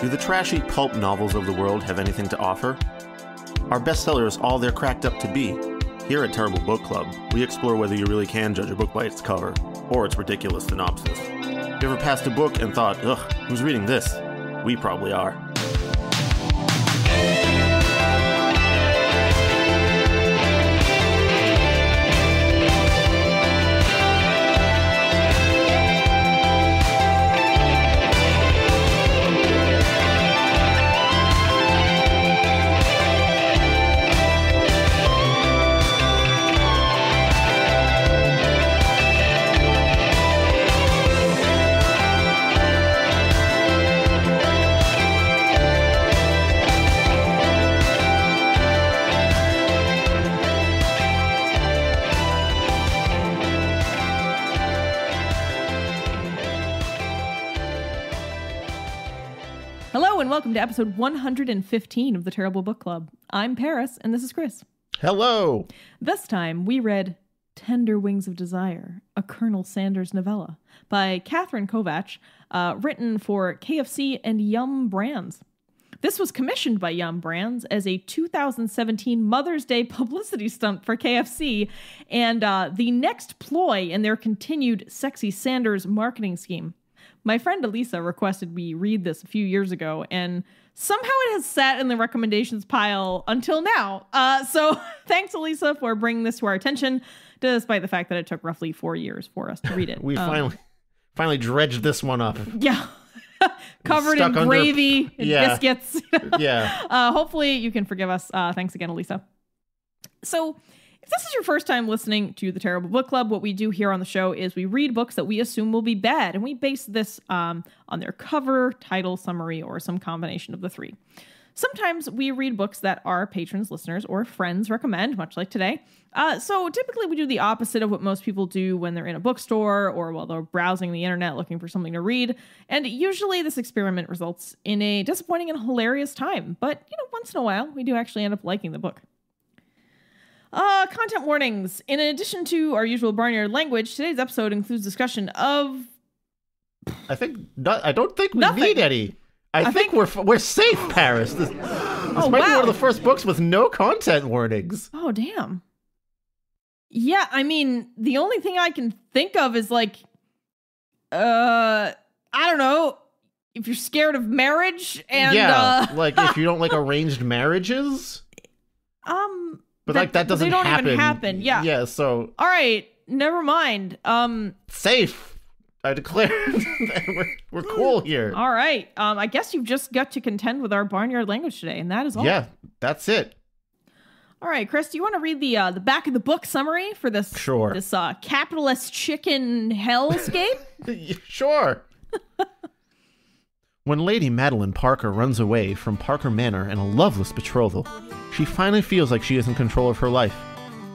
Do the trashy pulp novels of the world have anything to offer? Are bestsellers all they're cracked up to be? Here at Terrible Book Club, we explore whether you really can judge a book by its cover, or its ridiculous synopsis. You ever passed a book and thought, ugh, who's reading this? We probably are. Welcome to episode 115 of the Terrible Book Club. I'm Paris, and this is Chris. Hello! This time, we read Tender Wings of Desire, a Colonel Sanders novella by Catherine Kovach, written for KFC and Yum Brands. This was commissioned by Yum Brands as a 2017 Mother's Day publicity stunt for KFC and the next ploy in their continued Sexy Sanders marketing scheme. My friend Elisa requested we read this a few years ago, and somehow it has sat in the recommendations pile until now. So thanks, Elisa, for bringing this to our attention, despite the fact that it took roughly 4 years for us to read it. We finally dredged this one up. Yeah. Covered in gravy and biscuits. Yeah. Hopefully you can forgive us. Thanks again, Elisa. So if this is your first time listening to the Terrible Book Club, what we do here on the show is we read books that we assume will be bad, and we base this on their cover, title, summary, or some combination of the three. Sometimes we read books that our patrons, listeners, or friends recommend, much like today. So typically we do the opposite of what most people do when they're in a bookstore or while they're browsing the internet looking for something to read. And usually this experiment results in a disappointing and hilarious time. But, once in a while, we do actually end up liking the book. Content warnings. In addition to our usual barnyard language, today's episode includes discussion of... I don't think we need any. I think we're safe, Paris. This might be one of the first books with no content warnings. Oh, damn. Yeah, I mean, the only thing I can think of is I don't know, if you're scared of marriage and... Yeah, if you don't like arranged marriages? But that doesn't happen. They don't even happen, yeah. Yeah, so... All right, never mind. Safe. I declare we're cool here. All right. I guess you've just got to contend with our barnyard language today, and that is all. Yeah, that's it. All right, Chris, do you want to read the back of the book summary for this? Sure. This capitalist chicken hellscape? Sure. When Lady Madeline Parker runs away from Parker Manor in a loveless betrothal, she finally feels like she is in control of her life.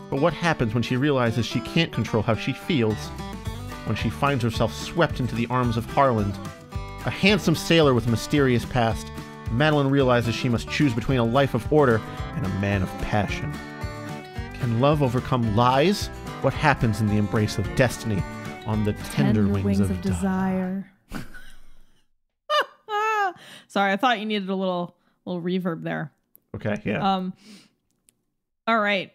But what happens when she realizes she can't control how she feels? When she finds herself swept into the arms of Harland, a handsome sailor with a mysterious past, Madeline realizes she must choose between a life of order and a man of passion. Can love overcome lies? What happens in the embrace of destiny on the tender wings of desire? Sorry, I thought you needed a little reverb there. Okay, yeah. All right.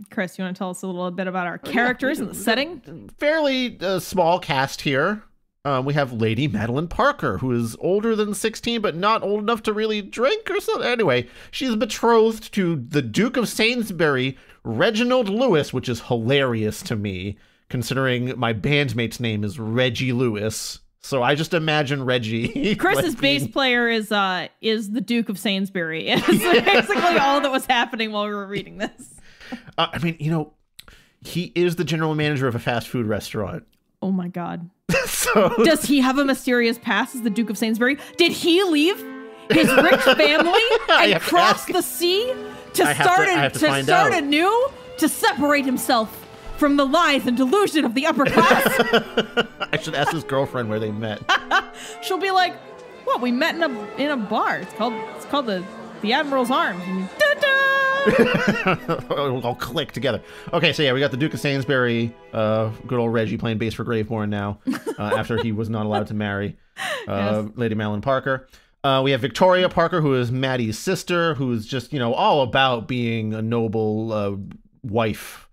Chris, you want to tell us a little bit about our characters and the setting? Fairly small cast here. We have Lady Madeline Parker, who is older than 16, but not old enough to really drink or something. Anyway, she's betrothed to the Duke of Sainsbury, Reginald Lewis, which is hilarious to me, considering my bandmate's name is Reggie Lewis. So I just imagine Reggie. Chris's bass player is the Duke of Sainsbury. It's basically all that was happening while we were reading this. I mean, he is the general manager of a fast food restaurant. Oh my God. So does he have a mysterious past as the Duke of Sainsbury? Did he leave his rich family and cross the sea to start anew, to separate himself from the lies and delusion of the upper class? I should ask his girlfriend where they met. She'll be like, "What? We met in a bar. It's called the Admiral's Arms." All click together. Okay, so yeah, we got the Duke of Sainsbury, good old Reggie playing bass for Graveborn now, after he was not allowed to marry Yes. Lady Madeline Parker. We have Victoria Parker, who is Maddie's sister, who's just, all about being a noble wife.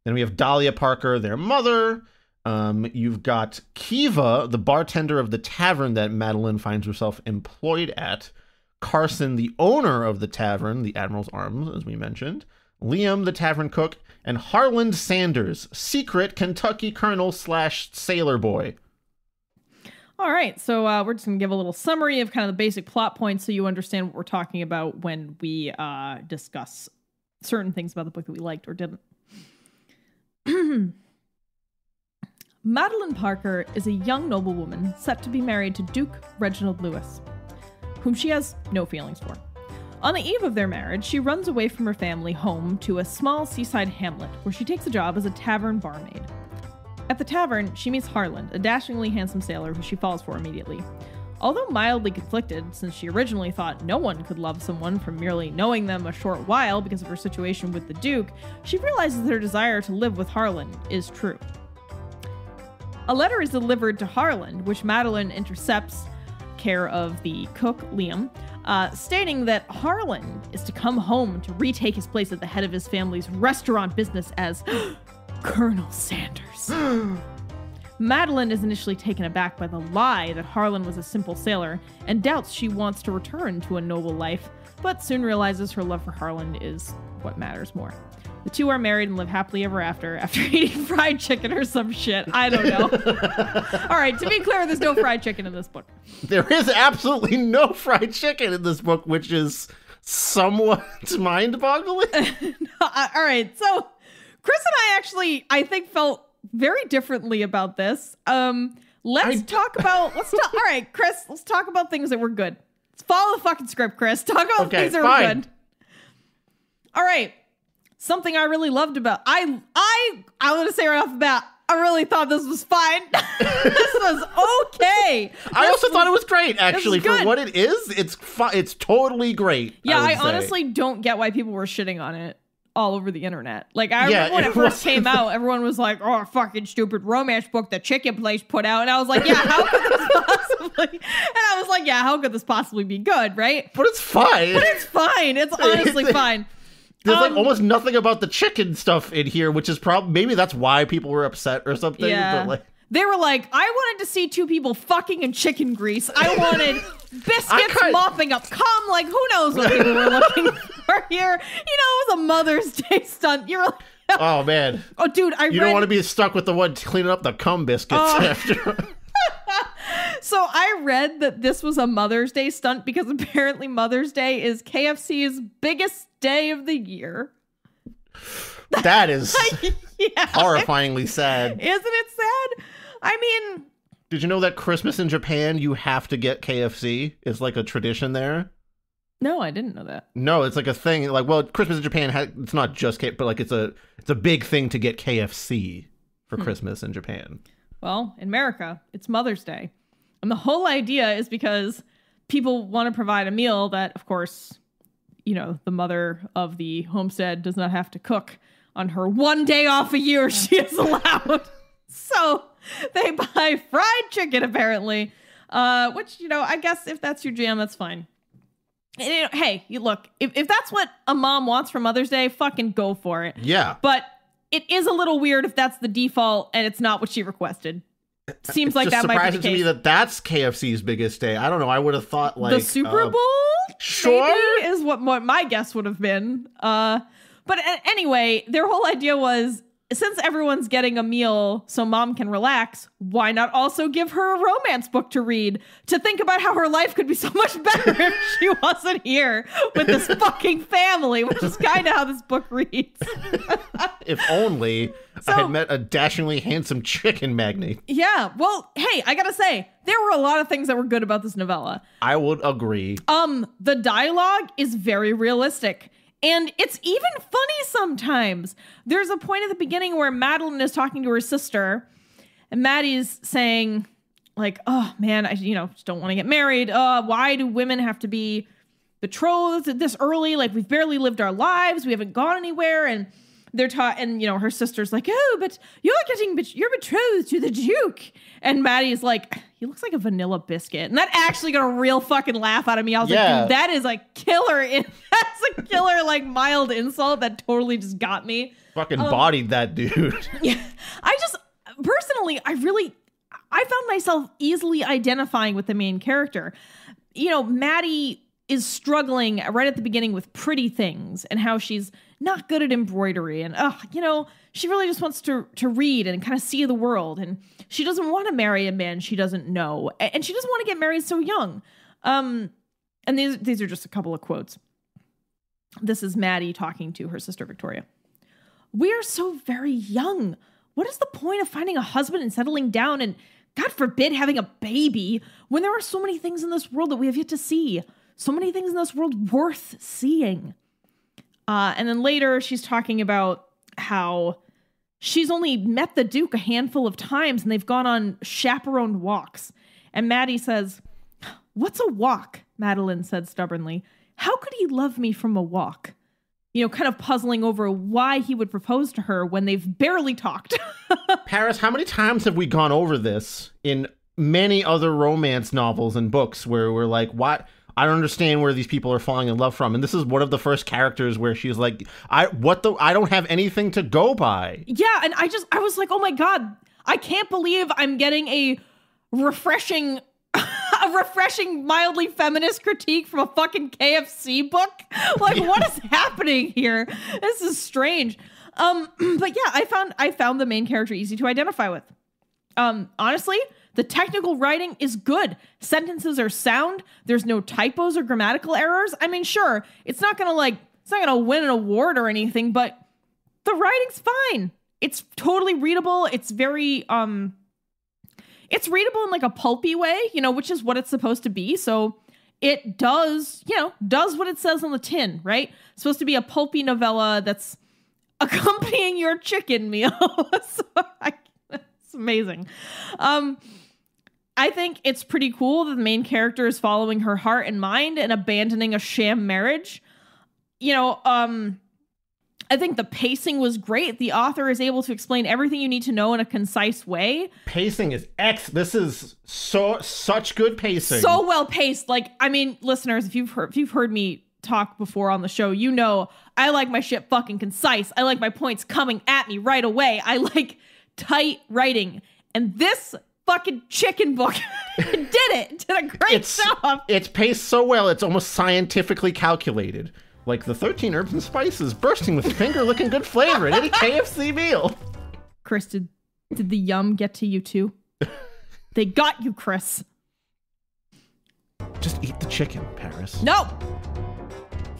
Then we have Dahlia Parker, their mother. You've got Kiva, the bartender of the tavern that Madeline finds herself employed at. Carson, the owner of the tavern, the Admiral's Arms, as we mentioned. Liam, the tavern cook. And Harland Sanders, secret Kentucky colonel / sailor boy. All right, so we're just going to give a little summary of kind of the basic plot points so you understand what we're talking about when we discuss certain things about the book that we liked or didn't. Madeline Parker is a young noblewoman set to be married to Duke Reginald Lewis, whom she has no feelings for. On the eve of their marriage, she runs away from her family home to a small seaside hamlet where she takes a job as a tavern barmaid. At the tavern, she meets Harland, a dashingly handsome sailor who she falls for immediately. Although mildly conflicted, since she originally thought no one could love someone from merely knowing them a short while because of her situation with the Duke, she realizes that her desire to live with Harland is true. A letter is delivered to Harland, which Madeline intercepts, care of the cook, Liam, stating that Harland is to come home to retake his place at the head of his family's restaurant business as Colonel Sanders. Madeline is initially taken aback by the lie that Harland was a simple sailor and doubts she wants to return to a noble life, but soon realizes her love for Harland is what matters more. The two are married and live happily ever after eating fried chicken or some shit. I don't know. All right, to be clear, there's no fried chicken in this book. There is absolutely no fried chicken in this book, which is somewhat mind-boggling. All right, so Chris and I actually, I think, felt very differently about this. Let's talk about things that were good. Let's follow the fucking script, Chris. Talk about things that were good. All right. Something I really loved about I'm going to say right off the bat, I really thought this was fine. This was okay. I also thought it was great, actually. For what it is, it's totally great. Yeah, I honestly don't get why people were shitting on it all over the internet. Like, I remember when it first came out, everyone was like, oh, fucking stupid romance book the chicken place put out. And I was like, yeah, how could this possibly? And I was like, yeah, how could this possibly be good, right? But it's fine. It's honestly fine. There's like almost nothing about the chicken stuff in here, which is maybe that's why people were upset or something. Yeah. But they were like, I wanted to see two people fucking in chicken grease. I wanted biscuits mopping up cum. Like, who knows what people were looking for here? It was a Mother's Day stunt. You're like, oh man. Oh dude, you don't want to be stuck with the one cleaning up the cum biscuits after. So I read that this was a Mother's Day stunt because apparently Mother's Day is KFC's biggest day of the year. That is horrifyingly sad. Isn't it sad? I mean... Did you know that Christmas in Japan, you have to get KFC? It's like a tradition there. No, I didn't know that. No, it's like a thing. Like, well, Christmas in Japan, it's not just KFC, but like it's a big thing to get KFC for Christmas in Japan. Well, in America, it's Mother's Day. And the whole idea is because people want to provide a meal that, of course, the mother of the homestead does not have to cook on her one day off a year she is allowed. So they buy fried chicken, apparently, which, I guess if that's your jam, that's fine. And, hey, look, if that's what a mom wants for Mother's Day, fucking go for it. Yeah. But it is a little weird if that's the default and it's not what she requested. Seems like that might be the case. It's surprising to me that that's KFC's biggest day. I don't know. I would have thought like the Super Bowl. Sure, maybe, is what my guess would have been. But anyway, their whole idea was, since everyone's getting a meal so mom can relax, why not also give her a romance book to read to think about how her life could be so much better if she wasn't here with this fucking family, which is kind of how this book reads. If only I had met a dashingly handsome chicken magnate. Yeah, well, hey, I gotta say, there were a lot of things that were good about this novella. I would agree. The dialogue is very realistic. And it's even funny sometimes. There's a point at the beginning where Madeline is talking to her sister, and Maddie's saying, like, oh, man, I just don't want to get married. Why do women have to be betrothed this early? Like, we've barely lived our lives. We haven't gone anywhere. And they're taught, and her sister's like, oh, but you're betrothed to the Duke. And Maddie's like, he looks like a vanilla biscuit. And that actually got a real fucking laugh out of me. I was like, dude, that is a killer. That's a killer, like, mild insult that totally just got me. Fucking bodied that dude. Yeah. Personally, I found myself easily identifying with the main character. Maddie is struggling right at the beginning with pretty things and how she's not good at embroidery. And, she really just wants to read and kind of see the world. And she doesn't want to marry a man she doesn't know. And she doesn't want to get married so young. And these are just a couple of quotes. This is Maddie talking to her sister, Victoria. We are so very young. What is the point of finding a husband and settling down and, God forbid, having a baby when there are so many things in this world that we have yet to see? So many things in this world worth seeing. And then later she's talking about how she's only met the Duke a handful of times and they've gone on chaperoned walks. And Maddie says, what's a walk? Madeline said stubbornly. How could he love me from a walk? Kind of puzzling over why he would propose to her when they've barely talked. Paris, how many times have we gone over this in many other romance novels and books where we're like, what? I don't understand where these people are falling in love from. And this is one of the first characters where she's like, I don't have anything to go by. Yeah. And I was like, oh my God, I can't believe I'm getting a refreshing, mildly feminist critique from a fucking KFC book. Like, what is happening here? This is strange. But yeah, I found the main character easy to identify with. Honestly, the technical writing is good. Sentences are sound. There's no typos or grammatical errors. I mean, sure, it's not gonna win an award or anything, but the writing's fine. It's totally readable. It's very, it's readable in like a pulpy way, which is what it's supposed to be. So it does what it says on the tin, right? It's supposed to be a pulpy novella that's accompanying your chicken meal. It's amazing. I think it's pretty cool that the main character is following her heart and mind and abandoning a sham marriage. I think the pacing was great. The author is able to explain everything you need to know in a concise way. Pacing is This is such good pacing. So well paced. Like, I mean, listeners, if you've heard me talk before on the show, I like my shit fucking concise. I like my points coming at me right away. I like tight writing. And this fucking chicken book did a great job. It's paced so well, it's almost scientifically calculated. Like the 13 herbs and spices bursting with finger-licking good flavor in any KFC meal. Chris, did the yum get to you too? They got you, Chris. Just eat the chicken, Paris. No!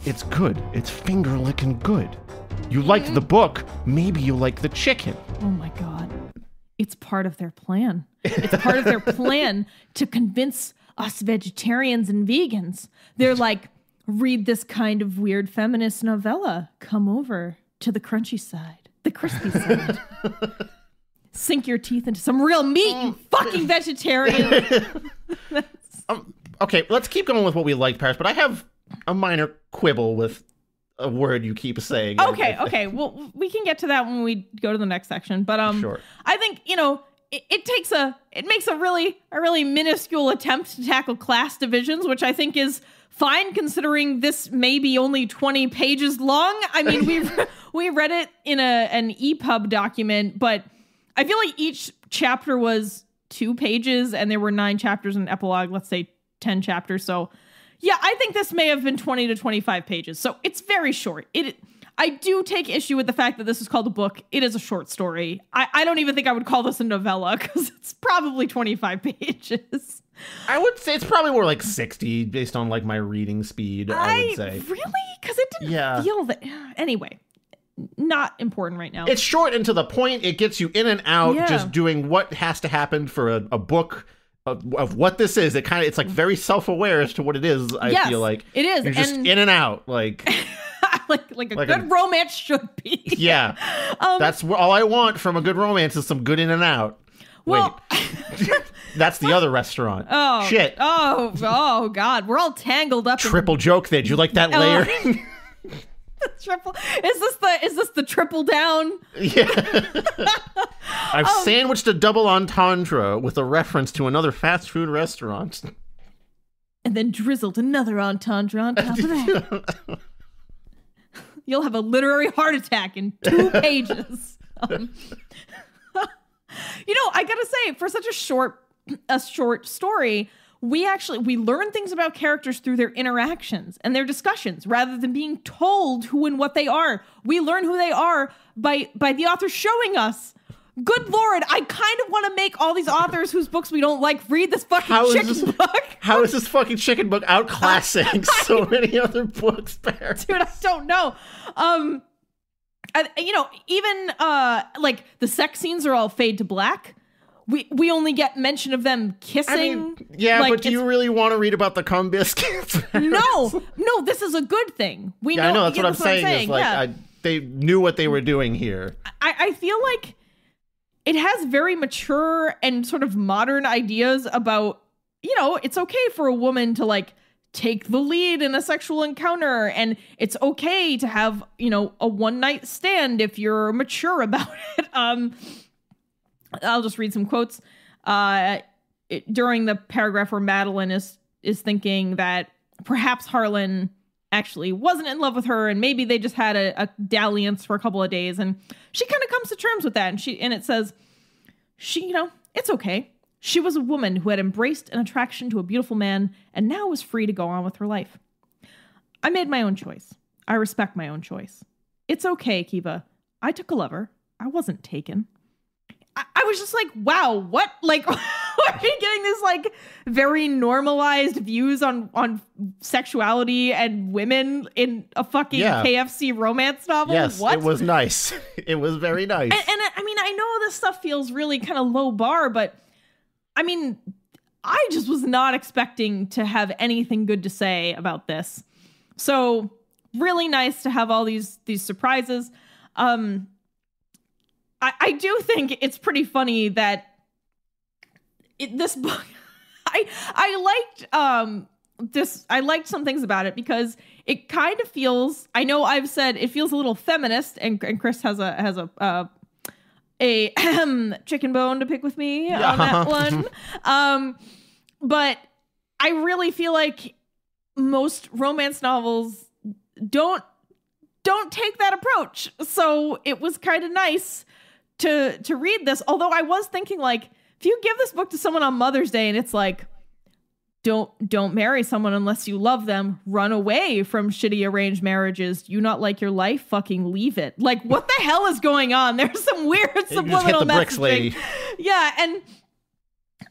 It's good. It's finger-licking good. You liked the book, maybe you like the chicken. Oh my God. It's part of their plan. It's part of their plan to convince us vegetarians and vegans. They're like, read this kind of weird feminist novella. Come over to the crunchy side, the crispy side. Sink your teeth into some real meat, you fucking vegetarian. Okay, let's keep going with what we liked, Paris, but I have a minor quibble with a word you keep saying. Okay. Well, we can get to that when we go to the next section. But sure. I think, it makes a really minuscule attempt to tackle class divisions, which I think is fine considering this may be only 20 pages long. I mean, we read it in an EPUB document, but I feel like each chapter was 2 pages and there were 9 chapters in an epilogue, let's say 10 chapters. So yeah, I think this may have been 20 to 25 pages. So it's very short. I do take issue with the fact that this is called a book. It is a short story. I don't even think I would call this a novella because it's probably 25 pages. I would say it's probably more like 60 based on like my reading speed, I would say. Really? Because it didn't feel that. Anyway, not important right now. It's short and to the point. It gets you in and out, just doing what has to happen for a book of what this is. It's like very self-aware as to what it is. I feel like it is. You're just in and out, like like a good romance should be. Yeah, that's all I want from a good romance is some good in and out. Well, wait, that's the other restaurant. Oh shit! Oh God, we're all tangled up. Triple joke there. Did you like that layering? Triple. Is this the triple down? Yeah. I've sandwiched a double entendre with a reference to another fast food restaurant. And then drizzled another entendre on top of that. You'll have a literary heart attack in 2 pages. I gotta say, for such a short story, we learn things about characters through their interactions and their discussions rather than being told who and what they are. We learn who they are by the author showing us. Good Lord, I kind of want to make all these authors whose books we don't like read this fucking chicken book. How is this fucking chicken book outclassing so many other books, Paris? Dude, I don't know. Even like the sex scenes are all fade to black. We only get mention of them kissing. I mean, yeah, but do you really want to read about the cum biscuits? No, this is a good thing. I know, that's what I'm saying. Is like, they knew what they were doing here. I feel like it has very mature and sort of modern ideas about, it's okay for a woman to like take the lead in a sexual encounter, and it's okay to have, a one-night stand if you're mature about it. I'll just read some quotes. During the paragraph where Madeline is thinking that perhaps Harlan actually wasn't in love with her, and maybe they just had a dalliance for a couple of days, and she kind of comes to terms with that. And it says, it's okay. She was a woman who had embraced an attraction to a beautiful man and now was free to go on with her life. I made my own choice. I respect my own choice. It's okay, Kiva. I took a lover. I wasn't taken. I was just like, wow, what? Like, are you getting this like very normalized views on sexuality and women in a fucking KFC romance novel? Yes, what? It was nice. It was very nice. And I mean, I know this stuff feels really kind of low bar, but I mean, I just was not expecting to have anything good to say about this. So really nice to have all these surprises. I do think it's pretty funny that this book, I liked some things about it because it kind of feels, I know I've said it feels a little feminist, and Chris has a chicken bone to pick with me on that one. But I really feel like most romance novels don't take that approach. So it was kind of nice to read this. Although I was thinking, like, if you give this book to someone on Mother's Day and it's like, don't marry someone unless you love them, run away from shitty arranged marriages, do you not like your life, fucking leave it. Like, what the hell is going on? There's some weird subliminal messaging. Bricks, lady. Yeah, and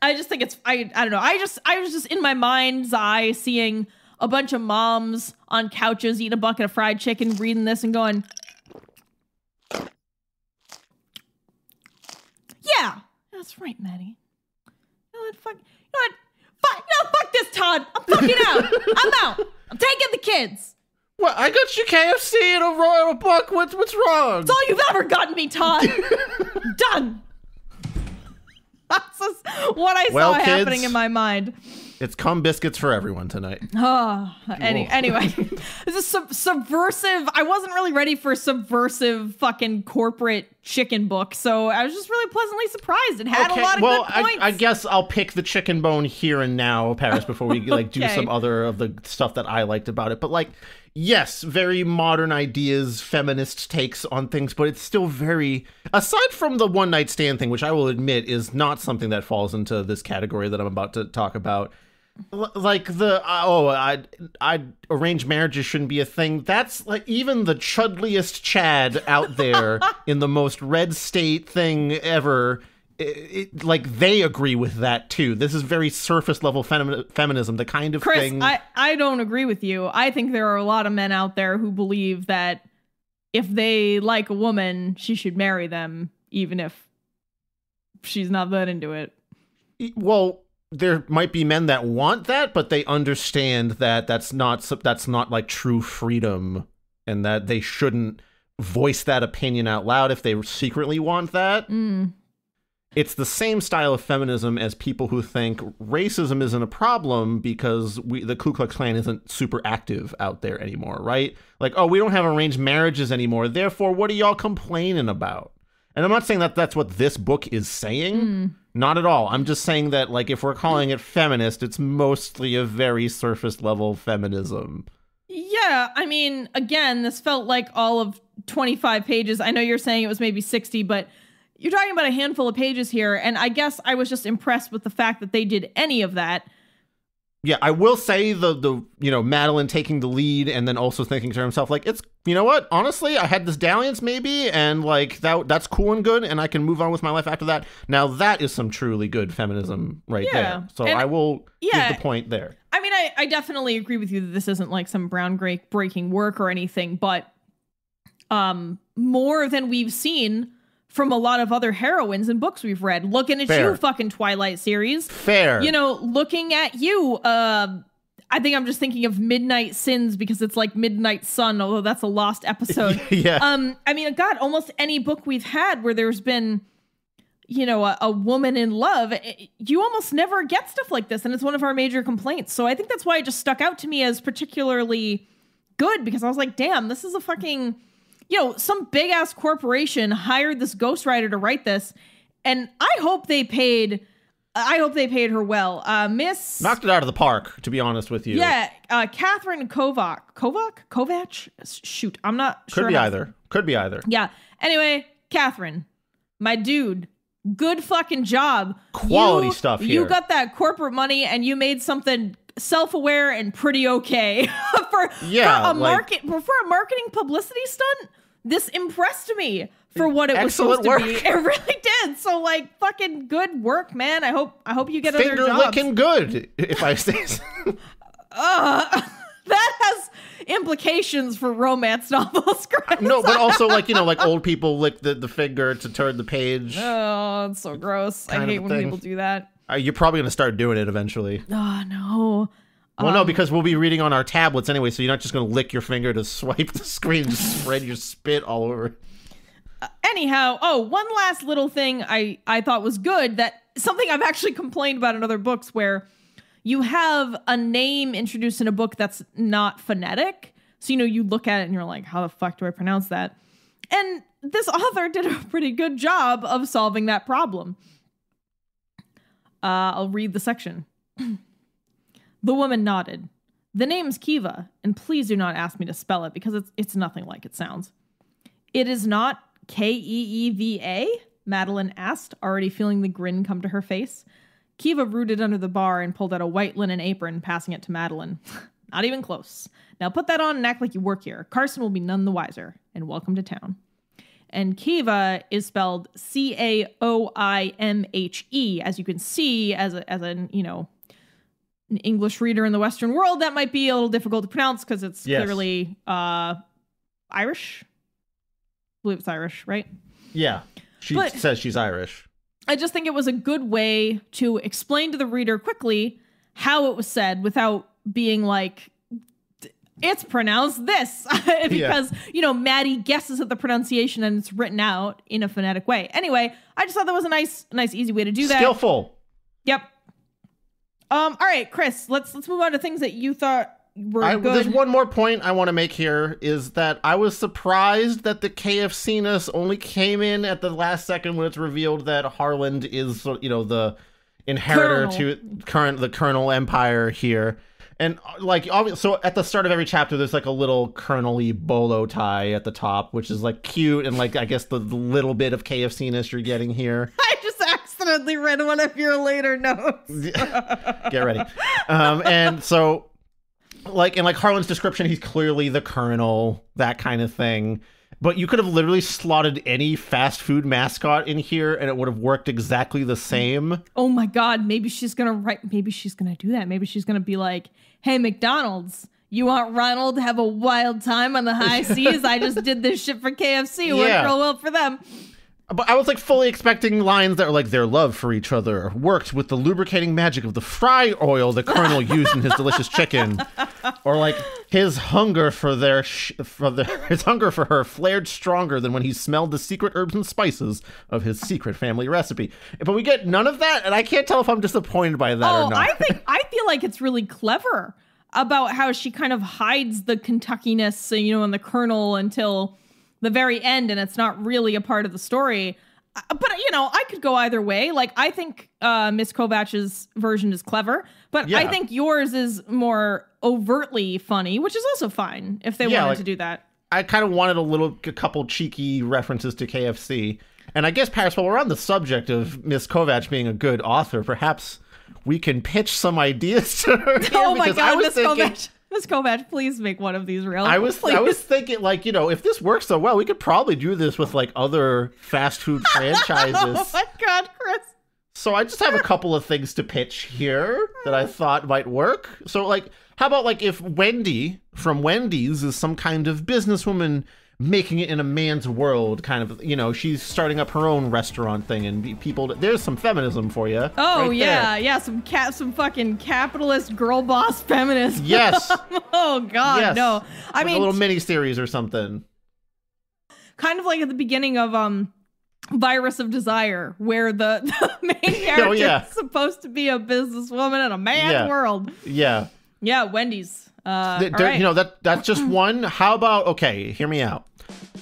I just think it's, I don't know, I was just in my mind's eye seeing a bunch of moms on couches eating a bucket of fried chicken, reading this and going, yeah, that's right, Maddie. Fuck this, Todd. I'm fucking out. I'm out. I'm taking the kids. What? I got you KFC and a buck. What's wrong? It's all you've ever gotten me, Todd. Done. That's just what I saw happening in my mind. It's cum biscuits for everyone tonight. Oh, anyway, this is subversive. I wasn't really ready for a subversive fucking corporate chicken book, so I was just really pleasantly surprised. It had a lot of good points. I guess I'll pick the chicken bone here and now, Paris, before we do some other of the stuff that I liked about it. But like, yes, very modern ideas, feminist takes on things, but it's still very, aside from the one night stand thing, which I will admit is not something that falls into this category that I'm about to talk about. Like arranged marriages shouldn't be a thing. That's like even the chudliest Chad out there in the most red state thing ever. Like they agree with that too. This is very surface level feminism, the kind of thing. Chris, I don't agree with you. I think there are a lot of men out there who believe that if they like a woman, she should marry them, even if she's not that into it. Well, there might be men that want that, but they understand that that's not like true freedom, and that they shouldn't voice that opinion out loud if they secretly want that. It's the same style of feminism as people who think racism isn't a problem because the Ku Klux Klan isn't super active out there anymore, right? Like, oh, we don't have arranged marriages anymore, therefore, what are y'all complaining about? And I'm not saying that that's what this book is saying. Not at all. I'm just saying that, like, if we're calling it feminist, it's mostly a very surface level feminism. Yeah, I mean, again, this felt like all of 25 pages. I know you're saying it was maybe 60, but you're talking about a handful of pages here, and I guess I was just impressed with the fact that they did any of that. Yeah, I will say the Madeline taking the lead and then also thinking to herself, like, it's, you know what, honestly, I had this dalliance maybe, and like that's cool and good, and I can move on with my life after that. Now that is some truly good feminism right there. So I will give the point there. I mean, I definitely agree with you that this isn't like some groundbreaking work or anything, but more than we've seen from a lot of other heroines and books we've read. Looking at you, fucking Twilight series. Fair. You know, looking at you, I think I'm just thinking of Midnight Sins because it's like Midnight Sun, although that's a lost episode. Yeah. I mean, God, almost any book we've had where there's been, you know, a woman in love, you almost never get stuff like this, and it's one of our major complaints. So I think that's why it just stuck out to me as particularly good, because I was like, damn, this is a fucking... You know, some big ass corporation hired this ghostwriter to write this, and I hope they paid her well. Miss knocked it out of the park, to be honest with you. Yeah, Catherine Kovach. Shoot, I'm not sure. Could be either. Yeah. Anyway, Catherine, my dude, good fucking job. Quality stuff here. You got that corporate money, and you made something self-aware and pretty okay for a marketing publicity stunt. This impressed me for what it was supposed to be. It really did. So like, fucking good work, man. I hope you get other jobs. Finger licking good, if I say so. That has implications for romance novels. No, but also like, you know, like old people lick the finger to turn the page. Oh, it's so gross. I hate when people do that. You're probably going to start doing it eventually. Oh, no. Well, no, because we'll be reading on our tablets anyway, so you're not just going to lick your finger to swipe the screen and just spread your spit all over. Anyhow, one last little thing I thought was good, that something I've actually complained about in other books, where you have a name introduced in a book that's not phonetic. So, you know, you look at it and you're like, how the fuck do I pronounce that? And this author did a pretty good job of solving that problem. I'll read the section. The woman nodded. The name's Kiva, and please do not ask me to spell it because it's nothing like it sounds. It is not Keeva? Madeline asked, already feeling the grin come to her face. Kiva rooted under the bar and pulled out a white linen apron, passing it to Madeline. Not even close. Now put that on and act like you work here. Carson will be none the wiser, and welcome to town. And Kiva is spelled Caoimhe, as you can see, as an, you know, an English reader in the Western world, that might be a little difficult to pronounce because it's clearly Irish. I believe it's Irish, right? Yeah. She says she's Irish. I just think it was a good way to explain to the reader quickly how it was said without being like, it's pronounced this. Because, you know, Maddie guesses at the pronunciation and it's written out in a phonetic way. Anyway, I just thought that was a nice, easy way to do that. Skillful. Yep. All right, Chris, let's move on to things that you thought were good. There's one more point I want to make here, is that I was surprised that the KFC-ness only came in at the last second when it's revealed that Harland is, you know, the inheritor to the Colonel Empire here. And like, so at the start of every chapter, there's like a little Colonel-y bolo tie at the top, which is like cute, and like I guess the little bit of KFC-ness you're getting here. I just accidentally read one of your later notes. Get ready. And so, like in like Harlan's description, he's clearly the Colonel, that kind of thing. But you could have literally slotted any fast food mascot in here and it would have worked exactly the same. Oh my God. Maybe she's going to do that. Maybe she's going to be like, hey, McDonald's, you want Ronald to have a wild time on the high seas? I just did this shit for KFC. It worked real well for them. But I was like fully expecting lines that were like, their love for each other worked with the lubricating magic of the fry oil the Colonel used in his delicious chicken. Or like his hunger for his hunger for her flared stronger than when he smelled the secret herbs and spices of his secret family recipe. But we get none of that, and I can't tell if I'm disappointed by that or not. I feel like it's really clever about how she kind of hides the Kentuckiness, and the Colonel until the very end, and it's not really a part of the story. But, I could go either way. Like, I think Miss Kovach's version is clever, but I think yours is more overtly funny, which is also fine if they wanted to do that. I kind of wanted a couple cheeky references to KFC. And I guess, Paris, while we're on the subject of Miss Kovach being a good author, perhaps we can pitch some ideas to her. Oh my God, Miss Kovach, please make one of these real. I was thinking, like, if this works so well, we could probably do this with like other fast food franchises. Oh my God, Chris. So I just have a couple of things to pitch here that I thought might work. So like, how about like if Wendy from Wendy's is some kind of businesswoman making it in a man's world, kind of, she's starting up her own restaurant thing, and there's some feminism for you. Oh right yeah, some fucking capitalist girl boss feminist. Yes. Oh God, yes. No. I mean, a little mini series or something. Kind of like at the beginning of Virus of Desire, where the main character is supposed to be a businesswoman in a man's world. Yeah. Yeah, Wendy's. Right. That's just one. How about, okay, hear me out.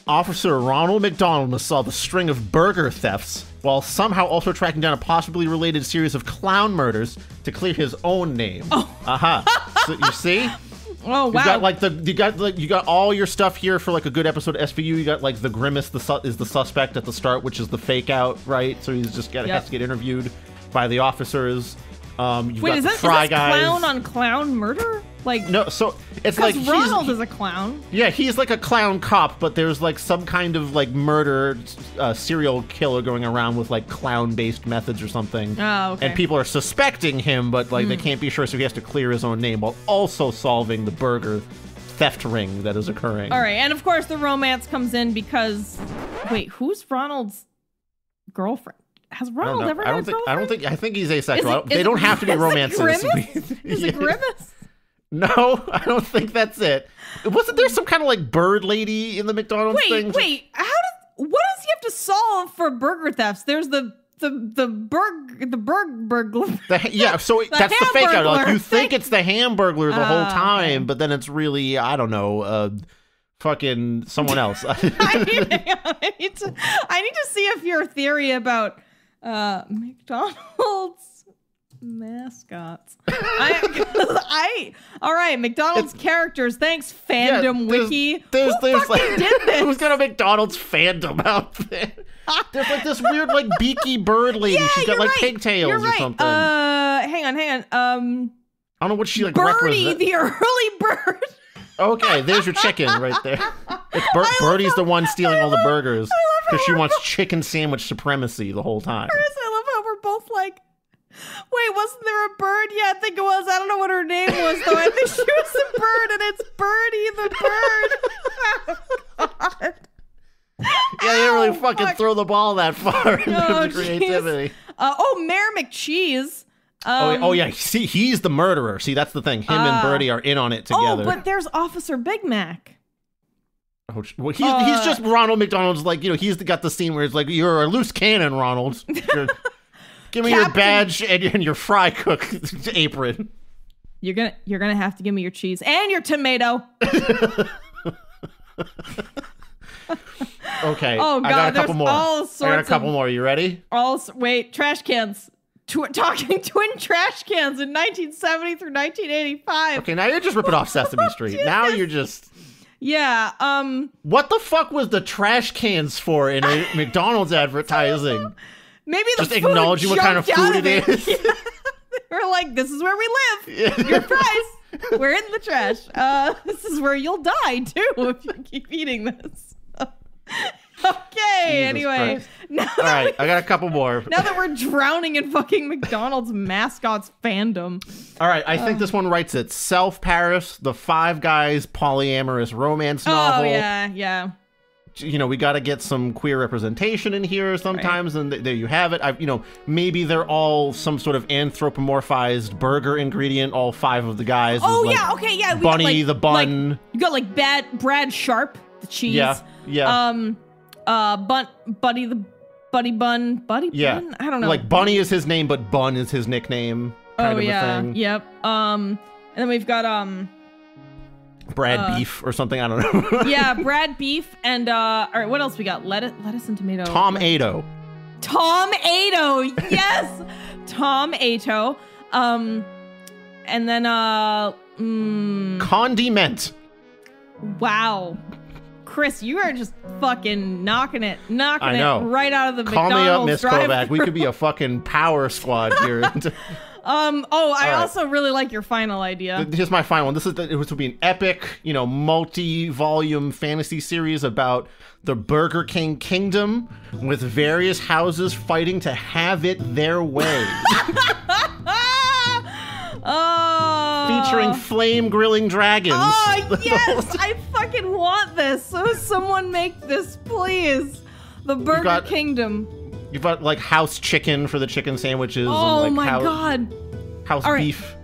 Officer Ronald McDonald must solve a string of burger thefts while somehow also tracking down a possibly related series of clown murders to clear his own name. So you see? Oh wow! You got all your stuff here for like a good episode of SVU. You got like the Grimace is the suspect at the start, which is the fake out, right? So he's just has to get interviewed by the officers. Wait, is this clown on clown murder? Like, no, so it's like Ronald is a clown. Yeah, he's like a clown cop, but there's like some kind of like murder serial killer going around with like clown-based methods or something. Oh, okay. And people are suspecting him, but like they can't be sure, so he has to clear his own name while also solving the burger theft ring that is occurring. All right, and of course the romance comes in because, wait, who's Ronald's girlfriend? Has Ronald ever had a girlfriend? I think he's asexual. They don't have to be romances. Is it Grimace? No, I don't think that's it. Wasn't there some kind of like bird lady in the McDonald's thing? Wait, what does he have to solve for burger thefts? There's the burglar. So that's the fake out. Like you think it's the Hamburglar the whole time, okay. But then it's really, I don't know, fucking someone else. I need to see if your theory about McDonald's mascots. All right, McDonald's characters. Thanks, Fandom Wiki. There's like, did this? Who's got a McDonald's fandom out there? There's like this weird like beaky bird lady. Yeah, she's got like pigtails or something. Hang on. I don't know what she like Birdie, represents. the early bird. Okay, there's your chicken right there. Birdie's the one stealing all the burgers because she wants chicken sandwich supremacy the whole time. Chris, I love how we're both like, wait, wasn't there a bird? Yeah, I think it was. I don't know what her name was, though. I think she was a bird, and it's Birdie the bird. Oh, God. Yeah, they didn't really fucking throw the ball that far in terms of creativity. Mayor McCheese. Yeah. See, he's the murderer. See, that's the thing. Him and Birdie are in on it together. Oh, but there's Officer Big Mac. Oh, well, he's just Ronald McDonald's. Like, he's got the scene where it's like, you're a loose cannon, Ronald. Give me your badge and your fry cook apron. You're gonna have to give me your cheese and your tomato. Okay. Oh God, I got a couple more. All sorts I got a couple more. You ready? Wait, trash cans. Talking twin trash cans in 1970 through 1985. Okay, now you're just ripping off Sesame Street. Now you're just. Yeah. What the fuck was the trash cans for in a McDonald's advertising? Maybe the just acknowledging what kind of food it is. Yeah. We're like, this is where we live. Your fries. We're in the trash. This is where you'll die too if you keep eating this. Okay. Anyway. All right, I got a couple more. Now that we're drowning in fucking McDonald's mascots fandom. All right, I think this one writes itself. Paris, the Five Guys polyamorous romance novel. Oh yeah. we got to get some queer representation in here sometimes, and there you have it. Maybe they're all some sort of anthropomorphized burger ingredient, all 5 of the guys. Oh, yeah, okay, yeah. Bunny, the bun. You got, like, Brad Sharp, the cheese. Yeah. Buddy the Buddy Bun. Yeah. Bun? I don't know. Like, Bunny is his name, but Bun is his nickname. Kind of a thing. Yep. And then we've got, Brad Beef or something, I don't know. yeah, Brad Beef, and all right, what else we got? Lettuce and tomato. Tom Ado, yes, Tom Ato. And then Condiment. Wow, Chris, you are just fucking knocking it right out of the Call McDonald's me up, Miss Kovac. We drive-thru. could be a fucking power squad here. I also really like your final idea. Here's my final one. This will be an epic, multi-volume fantasy series about the Burger King kingdom with various houses fighting to have it their way. Featuring flame grilling dragons. Oh, yes! I fucking want this. So someone make this, please. The Burger Kingdom. You've got, like, house chicken for the chicken sandwiches. Oh, and, like, my God. House beef.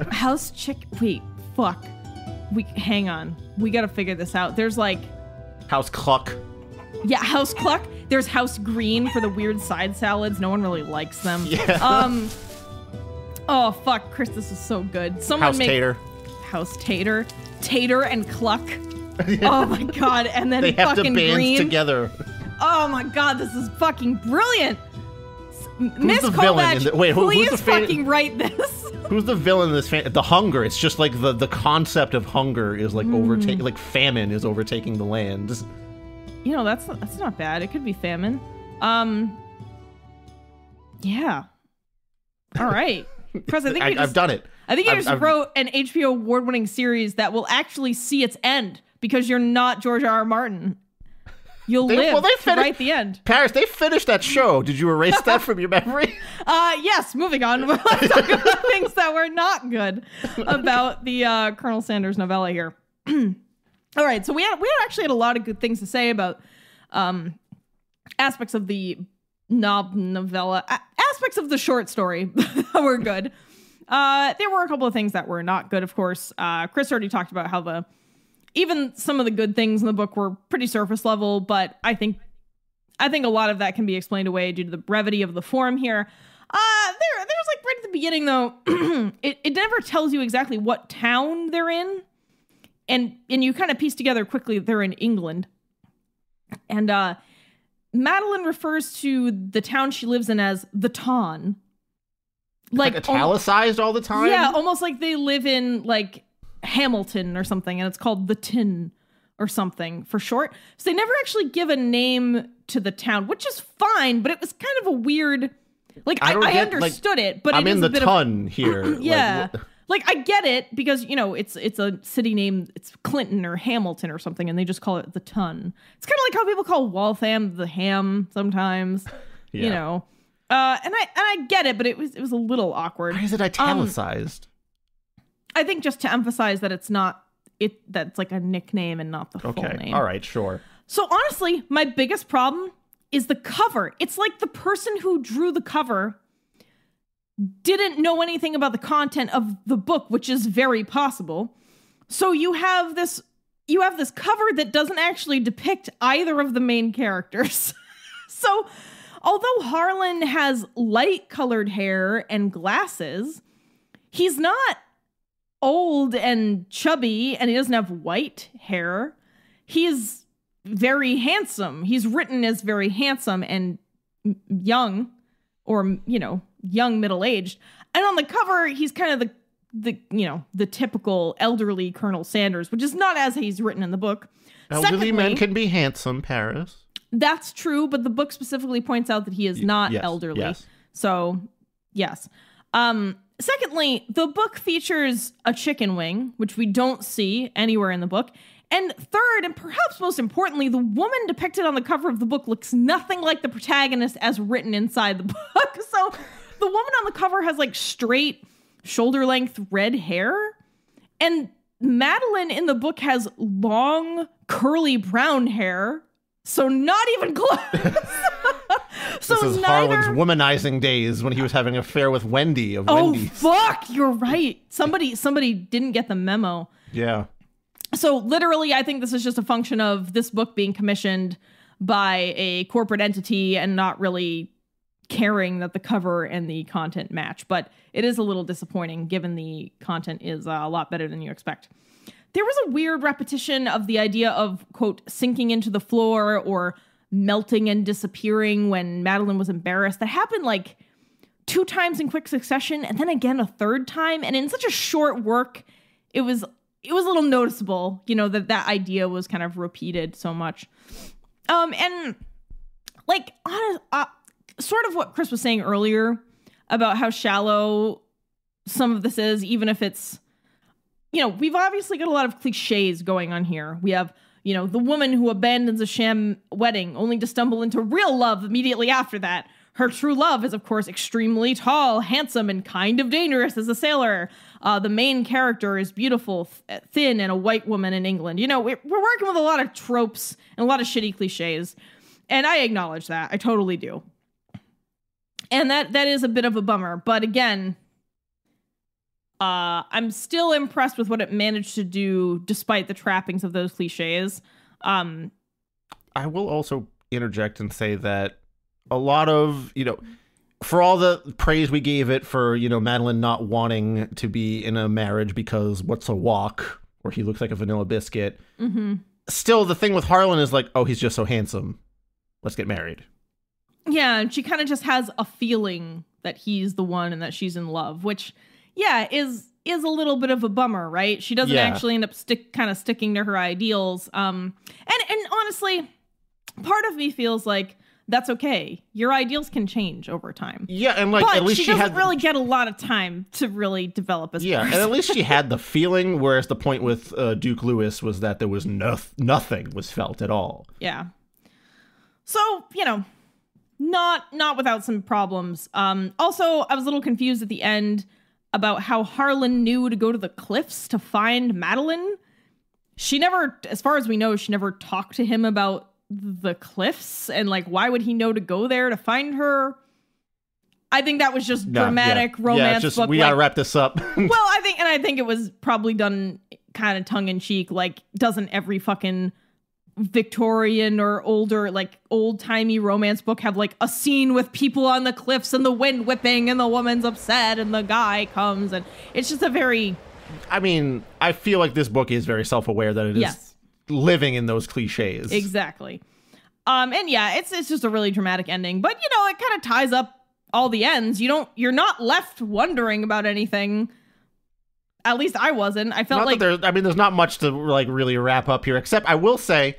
House chicken. Wait, fuck. Hang on. We gotta figure this out. There's, like... House cluck. Yeah, House cluck. There's House green for the weird side salads. No one really likes them. Yeah. Oh, fuck. Chris, this is so good. House tater. House tater. Tater and cluck. Oh, my God. And then they have fucking to band green. together. Oh my God, this is fucking brilliant. Miss Kovac, please fucking write this. Who's the villain in this? The hunger. It's just like the concept of hunger is like overtaking, like famine is overtaking the land. That's not bad. It could be famine. Yeah. All right. Chris, I think I've done it. I think you just wrote an HBO award-winning series that will actually see its end because you're not George R.R. Martin. You'll live to write the end. Paris, they finished that show. Did you erase that from your memory? Yes, moving on. Let's talk about things that were not good about the Colonel Sanders novella here. All right, so we actually had a lot of good things to say about aspects of the novella, aspects of the short story that were good. There were a couple of things that were not good, of course. Chris already talked about how even some of the good things in the book were pretty surface level, but I think a lot of that can be explained away due to the brevity of the form here. There's like right at the beginning though, it never tells you exactly what town they're in, and you kind of piece together quickly that they're in England. And Madeline refers to the town she lives in as the Ton. Like italicized all the time? Yeah, almost like they live in like Hamilton or something, and it's called the Tin or something for short. So they never actually give a name to the town, which is fine, but it was kind of a weird, like, I understood it, but I'm it is in the a bit Ton here. Yeah. Like, I get it because, it's a city name, it's Clinton or Hamilton or something, and they just call it the Ton. It's kind of like how people call Waltham the Ham sometimes, And I get it, but it was a little awkward. Why is it italicized? I think just to emphasize that that's like a nickname and not the full name. All right, sure. So honestly, my biggest problem is the cover. It's like the person who drew the cover didn't know anything about the content of the book, which is very possible. So you have this cover that doesn't actually depict either of the main characters. So although Harlan has light-colored hair and glasses, he's not old and chubby, and he doesn't have white hair. He's very handsome. He's written as very handsome and young, or, young middle-aged. And on the cover, he's kind of the typical elderly Colonel Sanders, which is not as he's written in the book. Elderly men can be handsome, Paris. That's true, but the book specifically points out that he is not elderly. Yes. So, yes. Secondly, the book features a chicken wing, which we don't see anywhere in the book. And third, and perhaps most importantly, the woman depicted on the cover of the book looks nothing like the protagonist as written inside the book. So the woman on the cover has like straight, shoulder-length red hair. And Madeline in the book has long, curly brown hair. So not even close. So this is Harlan's womanizing days when he was having an affair with Wendy of Wendy's. Fuck, you're right. Somebody didn't get the memo. Yeah. So literally, I think this is just a function of this book being commissioned by a corporate entity and not really caring that the cover and the content match. But it is a little disappointing given the content is a lot better than you expect. There was a weird repetition of the idea of, quote, sinking into the floor or melting and disappearing when Madeline was embarrassed. That happened like 2 times in quick succession and then again a 3rd time. And in such a short work, it was a little noticeable, you know, that idea was kind of repeated so much. And like, sort of what Chris was saying earlier about how shallow some of this is, even if it's, you know, we've obviously got a lot of cliches going on here. We have, you know, the woman who abandons a sham wedding only to stumble into real love immediately after that. Her true love is, of course, extremely tall, handsome, and kind of dangerous as a sailor. The main character is beautiful, thin, and a white woman in England. You know, we're working with a lot of tropes and a lot of shitty cliches. And I acknowledge that. I totally do. And that is a bit of a bummer. But again, I'm still impressed with what it managed to do despite the trappings of those cliches. I will also interject and say that a lot of, you know, for all the praise we gave it for, you know, Madeline not wanting to be in a marriage because what's a walk, or he looks like a vanilla biscuit. Mm-hmm. Still, the thing with Harlan is like, oh, he's just so handsome. Let's get married. Yeah, and she kind of just has a feeling that he's the one and that she's in love, which, yeah, is a little bit of a bummer, right? She doesn't actually end up sticking to her ideals. And honestly, part of me feels like that's okay. Your ideals can change over time. Yeah, and like, but at least she doesn't really get a lot of time to really develop as a person. And at least she had the feeling, whereas the point with Duke Lewis was that there was nothing was felt at all. Yeah. So, you know, not without some problems. Also, I was a little confused at the end about how Harlan knew to go to the cliffs to find Madeline. She never, as far as we know, she never talked to him about the cliffs, and like, why would he know to go there to find her? I think that was just dramatic romance just, book. We gotta wrap this up. Well, I think it was probably done kind of tongue in cheek. Like, doesn't every fucking Victorian or older, like old-timey romance book have like a scene with people on the cliffs and the wind whipping and the woman's upset and the guy comes, and it's just a very, I mean, I feel like this book is very self-aware that it is living in those cliches. Exactly. And yeah, it's just a really dramatic ending, but you know, it kind of ties up all the ends. You're not left wondering about anything. At least I wasn't. I felt like there's not much to like really wrap up here, except I will say,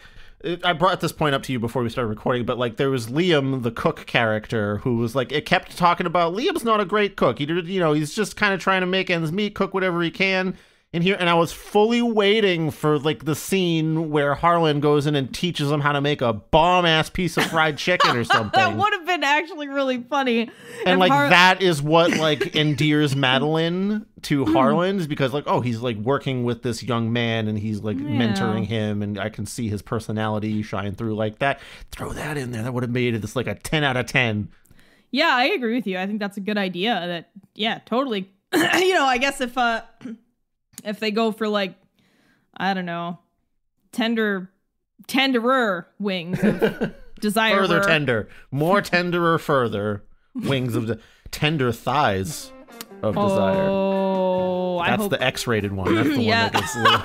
I brought this point up to you before we started recording, but like there was Liam, the cook character, who was like, it kept talking about Liam's not a great cook. He's just kind of trying to make ends meet, cook whatever he can in here. And I was fully waiting for like the scene where Harlan goes in and teaches him how to make a bomb ass piece of fried chicken or something. That would have been actually really funny. And like that is what like endears Madeline to Harlan, is because like, oh, he's like working with this young man and he's like mentoring him, and I can see his personality shine through like that. Throw that in there. That would have made it this like a 10 out of 10. Yeah, I agree with you. I think that's a good idea. That, yeah, totally. You know, I guess if they go for like, I don't know, tenderer wings of desire. Further tender. More tenderer further wings of tender thighs of desire. Oh, that's the X-rated one. That's the one that gets a little...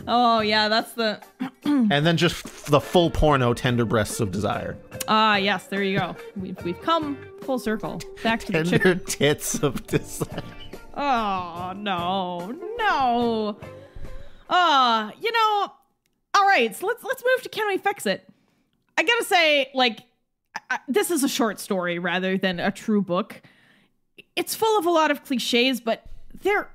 Oh, yeah, that's the... And then just the full porno tender breasts of desire. Yes, there you go. We've come full circle. Back to tender the chicken. tits of desire. Oh, no. You know, all right, so let's move to Can We Fix It? I gotta say, like, this is a short story rather than a true book. It's full of a lot of cliches, but they're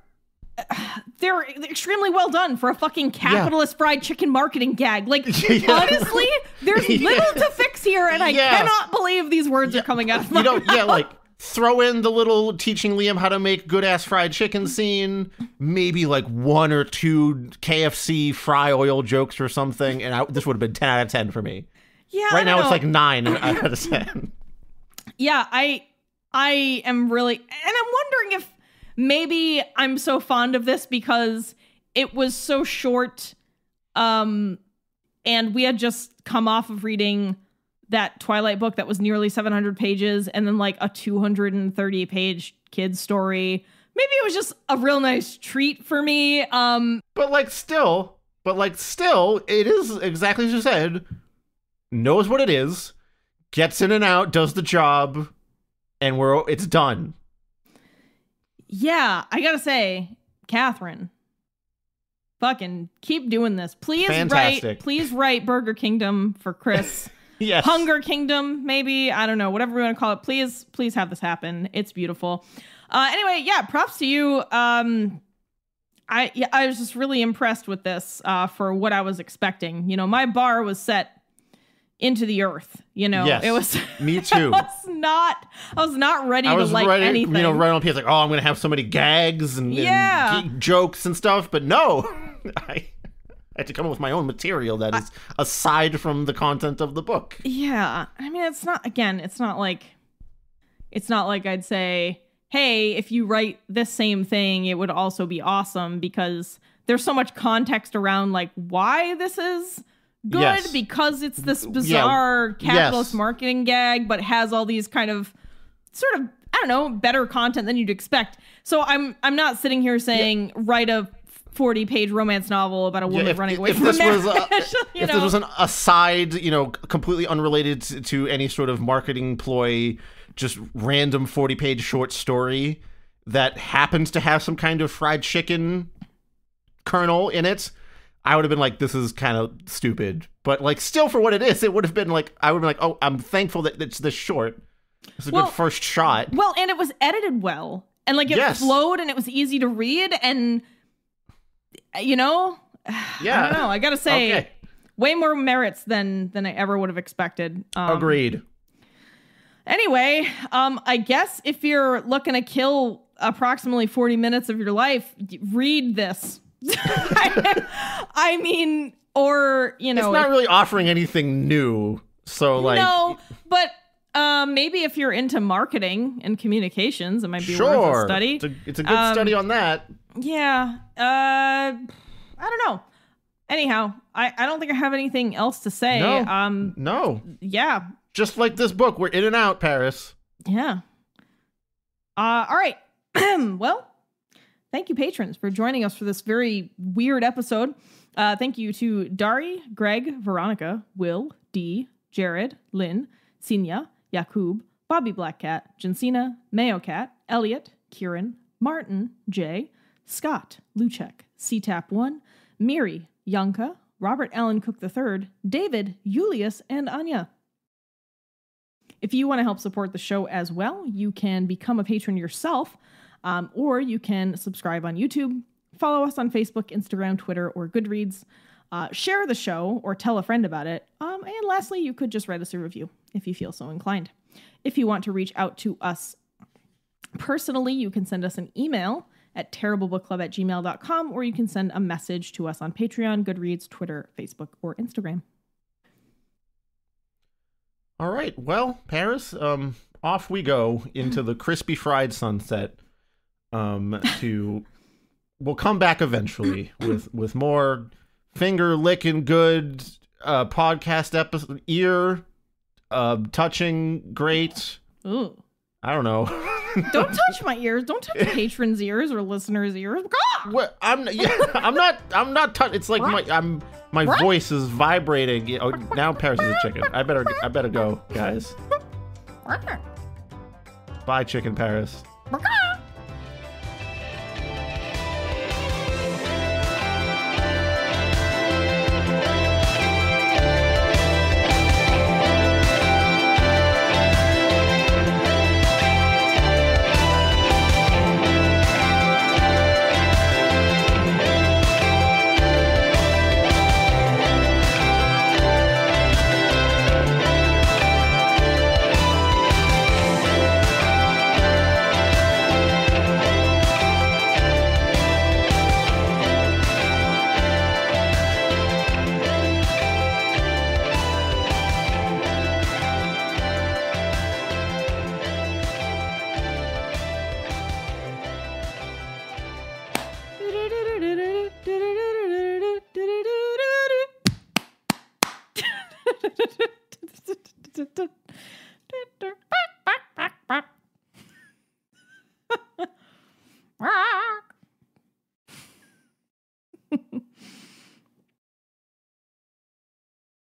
extremely well done for a fucking capitalist fried chicken marketing gag. Like, honestly, there's little to fix here, and I cannot believe these words are coming out of my mouth. Like, throw in the little teaching Liam how to make good-ass fried chicken scene, maybe like 1 or 2 KFC fry oil jokes or something, and this would have been 10 out of 10 for me. Yeah. Right now know. it's like 9 out of 10. Yeah, I am really, and I'm wondering if maybe I'm so fond of this because it was so short, and we had just come off of reading that Twilight book that was nearly 700 pages, and then like a 230-page kid's story. Maybe it was just a real nice treat for me. But still, it is exactly as you said. Knows what it is, gets in and out, does the job, and it's done. Yeah, I gotta say, Catherine, fucking keep doing this. Fantastic. Please write Burger Kingdom for Chris. Yes. Hunger Kingdom, maybe. I don't know. Whatever we want to call it. Please have this happen. It's beautiful. Anyway, yeah, props to you. I was just really impressed with this for what I was expecting. You know, my bar was set into the earth. You know, yes, it was. Me too. I was not ready to like ready, anything. You know, right on PS, like, oh, I'm gonna have so many gags and jokes and stuff. But no, I had to come up with my own material that is aside from the content of the book. Yeah, I mean, it's not like I'd say, hey, if you write this same thing, it would also be awesome, because there's so much context around like why this is good, because it's this bizarre capitalist marketing gag, but has all these kind of sort of, I don't know, better content than you'd expect. So I'm not sitting here saying write a 40-page romance novel about a woman running away from marriage. If this was an aside, you know, completely unrelated to any sort of marketing ploy, just random 40-page short story that happens to have some kind of fried chicken kernel in it, I would have been like, this is kind of stupid. But like, still, for what it is, it would have been like, I would have been like, oh, I'm thankful that it's this short. It's a good first shot. Well, and it was edited well, and like it flowed, and it was easy to read, and you know, I don't know. I gotta say, way more merits than I ever would have expected. Agreed. Anyway, I guess if you're looking to kill approximately 40 minutes of your life, read this. I mean, or, you know, it's not really offering anything new. So like, no, but maybe if you're into marketing and communications, it might be worth a study. It's a good study on that. Yeah. I don't know. Anyhow, I don't think I have anything else to say. No. Yeah. Just like this book, we're in and out, Paris. Yeah. All right. Well, thank you, patrons, for joining us for this very weird episode. Thank you to Dari, Greg, Veronica, Will, Dee, Jared, Lynn, Sinya, Yakub, Bobby Blackcat, Jensina, Mayo Cat, Elliot, Kieran, Martin, Jay, Scott, Luchek, CTAP1, Miri, Yanka, Robert Allen Cook III, David, Julius, and Anya. If you want to help support the show as well, you can become a patron yourself, or you can subscribe on YouTube, follow us on Facebook, Instagram, Twitter, or Goodreads, share the show or tell a friend about it, and lastly, you could just write us a review if you feel so inclined. If you want to reach out to us personally, you can send us an email at terriblebookclub@gmail.com, or you can send a message to us on Patreon, Goodreads, Twitter, Facebook, or Instagram. All right. Well, Paris, off we go into the crispy fried sunset. We'll come back eventually with more finger licking good podcast episode, ear touching great. Ooh. I don't know. Don't touch my ears. Don't touch patrons' ears or listeners' ears. God! What? I'm not touching. It's like my voice is vibrating. Oh, now Paris is a chicken. I better go, guys. Bye, Chicken Paris.